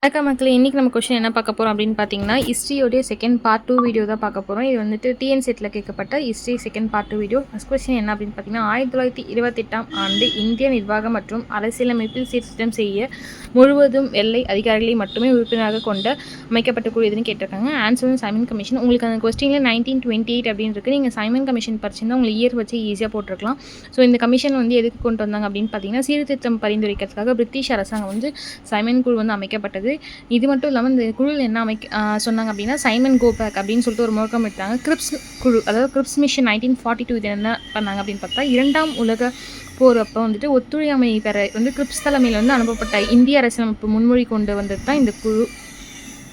வணக்கம் மக்களே, இன்றைக்கி நம்ம கொஸ்டின் என்ன பார்க்க போகிறோம் அப்படின்னு பார்த்தீங்கன்னா, ஹிஸ்ட்ரியோடைய செகண்ட் பார்ட் 2 வீடியோ தான் பார்க்க போகிறோம். இது வந்துட்டு டிஎன் செட்டில் கேட்கப்பட்ட history second part 2 video. First question என்ன அப்படின்னு பார்த்தீங்கன்னா, 1928ஆம் ஆண்டு இந்திய நிர்வாகம் மற்றும் அரசியலமைப்பில் சீர்திருத்தம் செய்ய முழுவதும் வெள்ளை அதிகாரிகளை மட்டுமே உறுப்பினராக கொண்ட அமைக்கப்பட்ட குழு எதுன்னு கேட்டிருக்காங்க. ஆன்சர் வந்து சைமன் கமிஷன். உங்களுக்கு அந்த கொஸ்டினில் 1928 அப்படின்னு இருக்குது. நீங்கள் சைமன் கமிஷன் படிச்சிருந்தால் உங்களுக்கு இயர் வச்சு ஈஸியாக போட்டிருக்கலாம். ஸோ இந்த கமிஷன் வந்து எதுக்கு கொண்டு வந்தாங்க அப்படின்னு பார்த்தீங்கன்னா, சீர்திருத்தம் பரிந்துரைக்கிறதுக்காக பிரிட்டிஷ் அரசாங்கம் வந்து சைமன் குழு வந்து அமைக்கப்பட்டது. இது மட்டும் இல்லாமல் இந்த குழுவில் என்ன சொன்னாங்க அப்படின்னா, சைமன் கோபேக் அப்படின்னு சொல்லிட்டு ஒரு முழக்கம் எடுத்தாங்க. கிரிப்ஸ் குழு, அதாவது கிரிப்ஸ் மிஷன் 1942 இது என்ன பண்ணாங்க அப்படின்னு பார்த்தா, இரண்டாம் உலக போர் அப்போ வந்துட்டு ஒத்துழையாமை பெற வந்து கிரிப்ஸ் தலைமையில் வந்து அனுப்பப்பட்ட இந்திய அரசியலமைப்பு முன்மொழி கொண்டு வந்தது தான் இந்த குழு.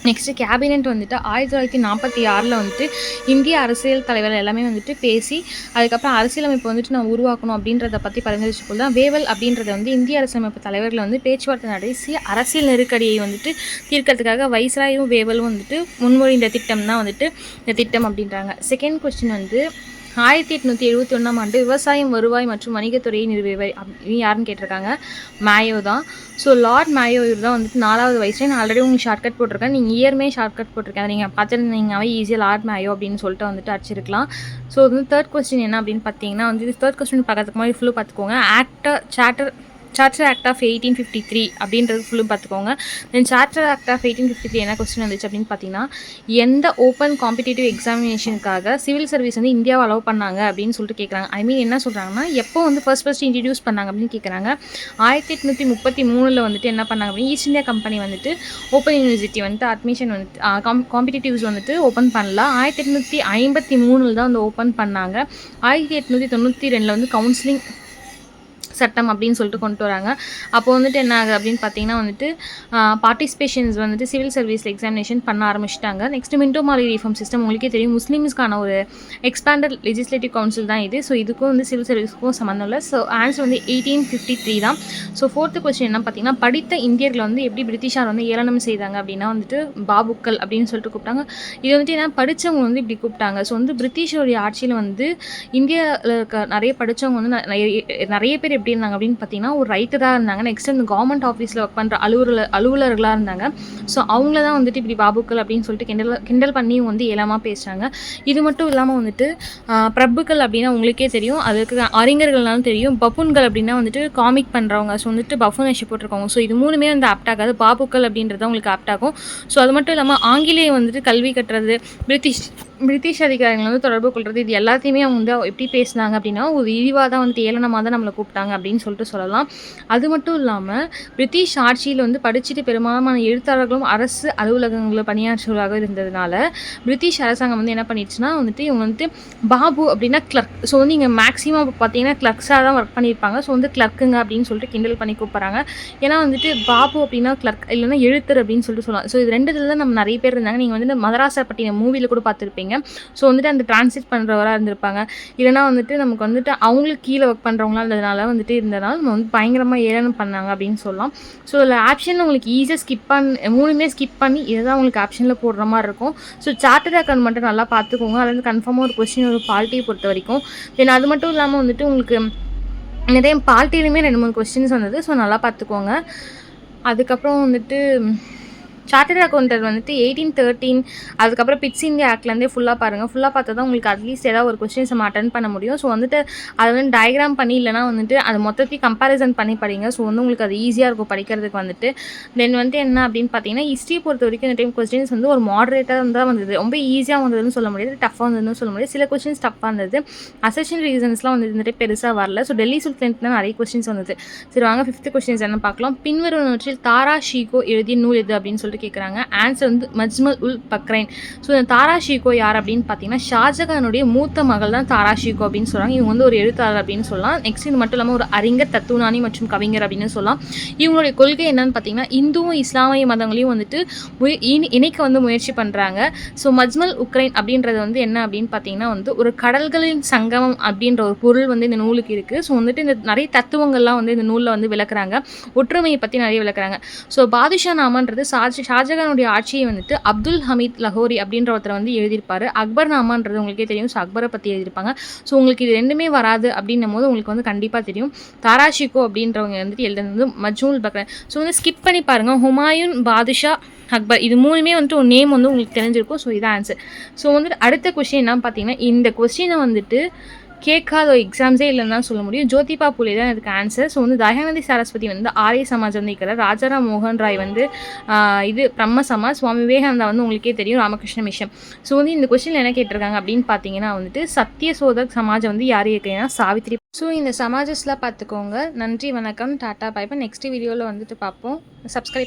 நெக்ஸ்ட்டு கேபினெட் வந்துட்டு 1946 வந்துட்டு இந்திய அரசியல் தலைவர்கள் எல்லாமே வந்துட்டு பேசி அதுக்கப்புறம் அரசியலமைப்பு வந்துட்டு நான் உருவாக்கணும் அப்படின்றத பற்றி பரிந்துரைச்சுக்கொள்ள தான் வேவல் அப்படின்றத வந்து இந்திய அரசியலமைப்பு தலைவர்கள் வந்து பேச்சுவார்த்தை நடத்தி அரசியல் நெருக்கடியை வந்துட்டு தீர்க்கிறதுக்காக வைஸ்ராயும் வேவலும் வந்துட்டு முன்மொழிந்த திட்டம் தான் வந்துட்டு இந்த திட்டம் அப்படின்றாங்க. செகண்ட் கொஸ்டின் வந்து 1871ஆம் ஆண்டு விவசாயம், வருவாய் மற்றும் வணிகத்துறையை நிறுவியவை அப்படின்னு யாருன்னு கேட்டிருக்காங்க. மேயோ தான். ஸோ லார்ட் மேயோ இவர் தான் வந்துட்டு 4வது வயசுல. நான் ஆல்ரெடி உங்களுக்கு ஷார்ட்கட் போட்டிருக்கேன், நீங்கள் இயர்மே ஷார்ட்கட் போட்டிருக்கேன், நீங்கள் பார்த்துருந்தீங்கன்னாவே ஈஸியாக லார்ட் மேயோ அப்படின்னு சொல்லிட்டு வந்துட்டு அடிச்சிருக்கலாம். ஸோ வந்து தேர்ட் கொஸ்டின் என்ன அப்படின்னு பார்த்தீங்கன்னா வந்து தேர்ட் கொஸ்டின் பார்க்கறதுக்கு மாதிரி ஃபுல்லாக பார்த்துக்கோங்க. சார்ட்டர் ஆக்ட் ஆஃப் 1853 அப்படின்றது ஃபுல்லும் பார்த்துக்கோங்க. தென் சார்ட்டர் ஆக்ட் ஆஃப் 1853 என்ன கொஸ்டின் வந்துச்சு அப்படின்னு பார்த்தீங்கன்னா, எந்த ஓப்பன் காம்படிட்டிவ் எக்ஸாமினேஷனுக்காக சிவில் சர்வீஸ் வந்து இந்தியாவை அலோவ் பண்ணாங்க அப்படின்னு சொல்லிட்டு கேட்குறாங்க. ஐ மீன் என்ன சொல்கிறாங்கன்னா, எப்போ வந்து ஃபர்ஸ்ட் இன்ட்ரடியூஸ் பண்ணாங்க அப்படின்னு கேட்குறாங்க. 1833 வந்துட்டு என்ன பண்ணாங்க அப்படின்னு ஈஸ்ட் இந்தியா கம்பெனி வந்துட்டு ஓப்பன் யூனிவர்சிட்டி வந்துட்டு அட்மிஷன் வந்துட்டு காம்படிட்டிவ்ஸ் வந்துட்டு ஓப்பன் பண்ணல. 1853 தான் வந்து ஓப்பன் பண்ணாங்க. 1892 வந்து கவுன்சிலிங் சட்டம் அப்படின்னு சொல்லிட்டு கொண்டு வராங்க. அப்போ வந்துட்டு என்ன ஆகுது அப்படின்னு பார்த்தீங்கன்னா வந்துட்டு பார்ட்டிசிபேஷன்ஸ் வந்துட்டு சிவில் சர்வீஸில் எக்ஸாமினேஷன் பண்ண ஆரம்பிச்சிட்டாங்க. நெக்ஸ்ட் மின்டோ மாலி ரிஃபார்ம் சிஸ்டம் உங்களுக்கே தெரியும், முஸ்லீம்ஸ்க்கான ஒரு எக்ஸ்பேண்டட் லெஜிஸ்லேட்டிவ் கவுன்சில் தான் இது. ஸோ இதுக்கும் வந்து சிவில் சர்வீஸ்க்கும் சம்மந்தம் இல்லை. ஸோ ஆன்சர் வந்து 1853 தான். ஸோ ஃபோர்த்து கொஸ்டின் என்ன பார்த்தீங்கன்னா, படித்த இந்தியர்களை வந்து எப்படி பிரிட்டிஷார் வந்து ஏளனம் செய்தாங்க அப்படின்னா வந்துட்டு பாபுக்கள் அப்படின்னு சொல்லிட்டு கூப்பிட்டாங்க. இது வந்துட்டு என்ன படித்தவங்க வந்து இப்படி கூப்பிட்டாங்க. ஸோ வந்து பிரிட்டிஷோடைய ஆட்சியில் வந்து இந்தியாவில் இருக்க நிறைய படித்தவங்க வந்து நிறைய பேர் எப்படி இருந்தாங்க அப்படின்னு பார்த்தீங்கன்னா, ஒரு ரைட்டராக இருந்தாங்க. நெக்ஸ்ட் இந்த கவர்மெண்ட் ஆஃபீஸில் ஒர்க் பண்ணுற அலுவலர்களாக இருந்தாங்க. ஸோ அவங்கள தான் வந்துட்டு இப்படி பாபுக்கள் அப்படின்னு சொல்லிட்டு கிண்டல் பண்ணியும் வந்து ஏளனமாக பேசுகிறாங்க. இது மட்டும் இல்லாமல் வந்துட்டு பிரபுக்கள் அப்படின்னா உங்களுக்கே தெரியும், அதுக்கு அறிஞர்கள்னாலும் தெரியும். பஃபூன்கள் அப்படின்னா வந்துட்டு காமிக் பண்ணுறவங்க. ஸோ வந்துட்டு பஃபூனேஷன் போட்டிருக்காங்க. ஸோ இது மூணுமே வந்து ஆப்ட் ஆகாது. பாபுக்கள் அப்படின்றது உங்களுக்கு ஆப்ட் ஆகும். ஸோ அது மட்டும் இல்லாமல் ஆங்கிலேயம் வந்துட்டு கல்வி கட்டுறது, பிரிட்டிஷ் அதிகாரிகள் வந்து தொடர்பு கொள்வது, இது எல்லாத்தையுமே அவங்க வந்து எப்படி பேசினாங்க அப்படின்னா, ஒரு இழிவாக தான் வந்துட்டு ஏளனமாக தான் நம்மளை கூப்பிட்டாங்க அப்படின்னு சொல்லிட்டு சொல்லலாம். அது மட்டும் இல்லாமல் பிரிட்டிஷ் ஆட்சியில் வந்து படிச்சுட்டு பெரும்பாலான எழுத்தாளர்களும் அரசு அலுவலகங்களில் பணியாற்றுவதாக இருந்ததுனால பிரிட்டிஷ் அரசாங்கம் வந்து என்ன பண்ணிடுச்சுன்னா வந்துட்டு இவங்க வந்துட்டு பாபு அப்படின்னா கிளர்க். ஸோ வந்து இங்கே மேக்ஸிமம் பார்த்தீங்கன்னா கிளர்க்ஸாக தான் ஒர்க் பண்ணியிருப்பாங்க. ஸோ வந்து கிளர்க்குங்க அப்படின்னு சொல்லிட்டு கிண்டல் பண்ணி கூப்பிட்றாங்க. ஏன்னா வந்துட்டு பாபு அப்படின்னா கிளர்க் இல்லைன்னா எழுத்தர் அப்படின்னு சொல்லிட்டு சொல்லலாம். ஸோ இது ரெண்டுத்துல தான் நம்ம நிறைய பேர் இருந்தாங்க. நீங்கள் வந்து மதராசப்பட்டினம் மூவியில் கூட பார்த்துருப்பீங்க. ஸோ வந்துட்டு அந்த டிரான்ஸ்லேட் பண்ணுறவராக இருந்திருப்பாங்க. இல்லைனா வந்துட்டு நமக்கு வந்துட்டு அவங்களுக்கு கீழே ஒர்க் பண்ணுறவங்களா இருந்ததுனால வந்துட்டு இருந்ததுனால நம்ம வந்து பயங்கரமாக ஏளனம் பண்ணாங்க அப்படின்னு சொல்லலாம். ஸோ இதில் ஆப்ஷன் உங்களுக்கு ஈஸியாக மூணுமே ஸ்கிப் பண்ணி இதுதான் உங்களுக்கு ஆப்ஷனில் போடுற மாதிரி இருக்கும். ஸோ சார்ட்டர்ட் அக்கௌண்ட் மட்டும் நல்லா பார்த்துக்கோங்க. அது வந்து கன்ஃபார்மாக ஒரு கொஸ்டின் ஒரு பாலிட்டியை பொறுத்த வரைக்கும். தென் அது மட்டும் இல்லாமல் வந்துட்டு உங்களுக்கு நிறைய பாலிட்டியிலுமே 2-3 கொஸ்டின்ஸ் வந்தது. ஸோ நல்லா பார்த்துக்கோங்க. அதுக்கப்புறம் வந்துட்டு சார்ட்டர்ட் அக்கௌண்டர் வந்துட்டு 1813 அதுக்கப்புறம் பிட்ஸ் இந்தியா ஆக்ட்லேருந்தே ஃபுல்லாக பாருங்கள். ஃபுல்லாக பார்த்தா தான் உங்களுக்கு அட்லீஸ்ட் ஏதாவது ஒரு கொஸ்டின்ஸ் நம்ம அட்டன் பண்ண முடியும். ஸோ வந்துட்டு அதை வந்து டயக்ராம் பண்ணி இல்லைனா வந்துட்டு அது மொத்தத்தையும் கம்பேரிசன் பண்ணி படிங்க. ஸோ வந்து உங்களுக்கு அது ஈஸியாக இருக்கும் படிக்கிறதுக்கு வந்துட்டு. தென் வந்துட்டு என்ன அப்படின்னு பார்த்தீங்கன்னா, ஹிஸ்ட்ரி பொறுத்த வரைக்கும் இந்த டைம் கொஸ்டின்ஸ் வந்து ஒரு மாடரேட்டாக தான் வந்தது. ரொம்ப ஈஸியாக வந்ததுன்னு சொல்ல முடியாது, டஃப்பாக வந்ததுன்னு சொல்ல முடியாது. சில கொஸ்டின்ஸ் டஃப்பாக இருந்தது. அசெஷன் ரீசன்ஸ்லாம் வந்து இந்த டைம் பெருசாக வரல. ஸோ டெல்லி சுல்தானேட்ல நிறைய கொஸ்டின்ஸ் வந்தது. சரி வாங்க 5th கொஸ்டின்ஸ் என்ன பார்க்கலாம். பின்வருவனவற்றில் தாரா ஷீகோ எழுதிய நூல் எது அப்படின்னு சொல்லிட்டு கேட்குறாங்க. ஆன்சர் வந்து மஜ்மல் உல் பக்ரைன். ஸோ இந்த தாரா ஷீகோ யார் அப்படின்னு பார்த்தீங்கன்னா, ஷாஜகானுடைய மூத்த மகள் தான் தாரா ஷீகோ அப்படின்னு சொல்கிறாங்க. இவங்க வந்து ஒரு எழுத்தாளர் அப்படின்னு சொல்லலாம். நெக்ஸ்ட் இது மட்டும் இல்லாமல் ஒரு அறிஞர், தத்துவஞானி மற்றும் கவிஞர் அப்படின்னு சொல்லலாம். இவங்களுடைய கொள்கை என்னன்னு பார்த்தீங்கன்னா, இந்துவும் இஸ்லாமிய மதங்களையும் வந்துட்டு இணைக்க வந்து முயற்சி பண்ணுறாங்க. ஸோ மஜ்மல் உக்ரைன் அப்படின்றது வந்து என்ன அப்படின்னு பார்த்தீங்கன்னா வந்து ஒரு கடல்களின் சங்கமம் அப்படின்ற ஒரு பொருள் வந்து இந்த நூலுக்கு இருக்குது. ஸோ வந்துட்டு இந்த நிறைய தத்துவங்கள்லாம் வந்து இந்த நூலில் வந்து விளக்குறாங்க. ஒற்றுமையை பற்றி நிறைய விளக்குறாங்க. ஸோ பாதுஷா நாமான்றது ஷாஜகானுடைய ஆட்சியை வந்துட்டு அப்துல் ஹமீத் லஹோரி அப்படின்ற ஒருத்தர் வந்து எழுதியிருப்பார். அக்பர் நாமான்றது உங்களுக்கே தெரியும். ஸோ அக்பரை பற்றி எழுதியிருப்பாங்க. ஸோ உங்களுக்கு இது ரெண்டுமே வராது அப்படின்னும் போது உங்களுக்கு வந்து கண்டிப்பாக தெரியும். தாராஷிகோ அப்படின்றவங்க வந்துட்டு எழுதுனது மஜ்னூல் பக்ரன். ஸோ வந்து ஸ்கிப் பண்ணி பாருங்கள். ஹுமாயூன், பாதுஷா, அக்பர் இது மூணுமே வந்துட்டு ஒரு நேம் வந்து உங்களுக்கு தெரிஞ்சிருக்கும். ஸோ இதான் ஆன்சர். ஸோ வந்துட்டு அடுத்த கொஸ்டின் என்ன பார்த்தீங்கன்னா, இந்த கொஸ்டினை வந்துட்டு கேட்காத எக்ஸாம்ஸே இல்லைன்னு தான் சொல்ல முடியும். ஜோதிபா புலே தான் இதுக்கு ஆன்சர். ஸோ வந்து தயானந்தி சரஸ்வதி வந்து ஆரிய சமாஜ் வந்து இருக்கிறார். ராஜாராம் மோகன் ராய் வந்து இது பிரம்ம சமாஜ். சுவாமி விவேகானந்தா வந்து உங்களுக்கே தெரியும், ராமகிருஷ்ண மிஷன். ஸோ வந்து இந்த கொஸ்டின் என்ன கேட்டிருக்காங்க அப்படின்னு பார்த்தீங்கன்னா வந்துட்டு சத்தியசோதக் சமாஜ் வந்து யார் இருக்கிறீங்கன்னா சாவித்ரி. ஸோ இந்த சமாஜஸ்லாம் பார்த்துக்கோங்க. நன்றி, வணக்கம், டாட்டா, பை பை. நெக்ஸ்ட் வீடியோவில் வந்துட்டு பார்ப்போம். சப்ஸ்கிரைப்